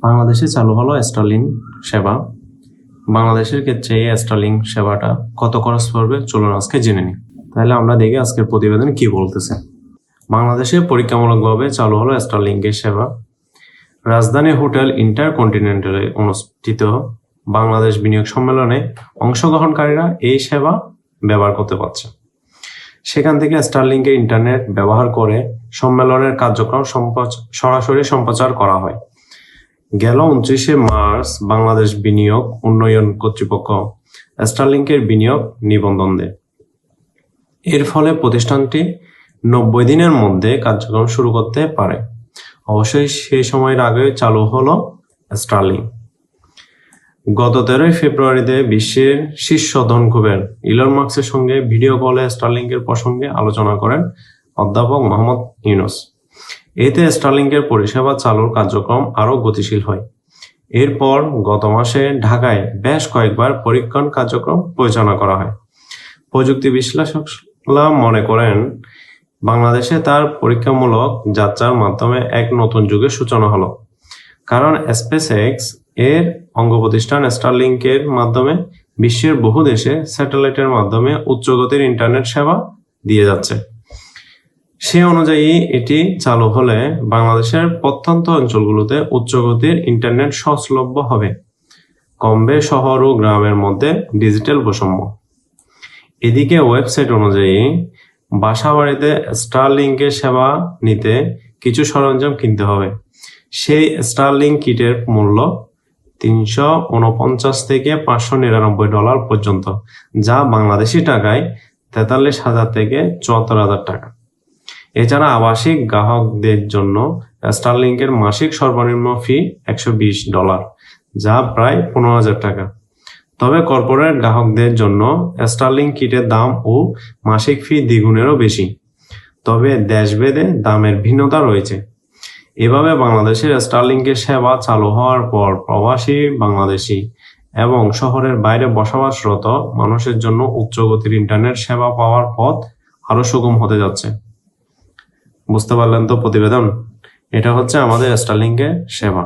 বাংলাদেশে চালু হলো স্টারলিংক সেবা। বাংলাদেশের ক্ষেত্রে এই স্টারলিংক সেবাটা কত খরচ পড়বে চলুন আজকে জেনে নিই। তাহলে আমরা দেখি আজকের প্রতিবেদন কি বলতেছে। বাংলাদেশে পরীক্ষামূলকভাবে চালু হলো স্টারলিংকের সেবা। রাজধানী হোটেল ইন্টারকন্টিনেন্টালে অনুষ্ঠিত বাংলাদেশ বিনিয়োগ সম্মেলনে অংশগ্রহণকারীরা এই সেবা ব্যবহার করতে পারছে। সেখান থেকে স্টারলিংকের ইন্টারনেট ব্যবহার করে সম্মেলনের কার্যক্রম সরাসরি সম্প্রচার করা হয়। গেল 29 মার্চ বাংলাদেশ বিনিয়োগ উন্নয়ন কর্তৃপক্ষ স্টারলিংকের বিনিয়োগ নিবন্ধন দেয়। এর ফলে প্রতিষ্ঠানটি 90 দিনের মধ্যে কার্যক্রম শুরু করতে পারে। অবশ্যই সেই সময়ের আগে চালু হলো স্টারলিংক। গত 13 ফেব্রুয়ারিতে বিশ্বের শীর্ষ ধনকুবের ইলন মাস্কের সঙ্গে ভিডিও কলে স্টারলিংকের প্রসঙ্গে আলোচনা করেন অধ্যাপক মোহাম্মদ ইউনুস। এতে স্টারলিংকের পরিষেবা চালুর কার্যক্রম আরও গতিশীল হয়। এরপর গত মাসে ঢাকায় বেশ কয়েকবার পরীক্ষণ কার্যক্রম পরিচালনা করা হয়। প্রযুক্তি বিশ্লেষকরা মনে করেন বাংলাদেশে তার পরীক্ষামূলক যাত্রার মাধ্যমে এক নতুন যুগের সূচনা হলো, কারণ স্পেসএক্স এর অঙ্গপ্রতিষ্ঠান স্টারলিংকের মাধ্যমে বিশ্বের বহু দেশে স্যাটেলাইটের মাধ্যমে উচ্চগতির ইন্টারনেট সেবা দিয়ে যাচ্ছে। সে অনুযায়ী এটি চালু হলে বাংলাদেশের প্রত্যন্ত অঞ্চলগুলোতে উচ্চগতির ইন্টারনেট সহজলভ্য হবে, কমবে শহর ও গ্রামের মধ্যে ডিজিটাল বৈষম্য। এদিকে ওয়েবসাইট অনুযায়ী বাসাবাড়িতে স্টারলিংকের সেবা নিতে কিছু সরঞ্জাম কিনতে হবে। সেই স্টারলিংক কিটের মূল্য $349 থেকে $599 পর্যন্ত, যা বাংলাদেশি টাকায় 43,000 থেকে 74,000 টাকা। এছাড়া আবাসিক গ্রাহকদের জন্য স্টারলিংকের মাসিক সর্বনিম্ন ফি $120, যা প্রায় 15,000 টাকা। তবে কর্পোরেট গ্রাহকদের জন্য স্টারলিংক কিটের দাম ও মাসিক ফি দ্বিগুণেরও বেশি। তবে দেশভেদে দামের ভিন্নতা রয়েছে। এভাবে বাংলাদেশের স্টারলিংকের সেবা চালু হওয়ার পর প্রবাসী বাংলাদেশি এবং শহরের বাইরে বসবাসরত মানুষের জন্য উচ্চগতির ইন্টারনেট সেবা পাওয়ার পথ আরো সুগম হতে যাচ্ছে। বুঝতে পারলেন তো প্রতিবেদন? এটা হচ্ছে আমাদের স্টারলিংকের সেবা।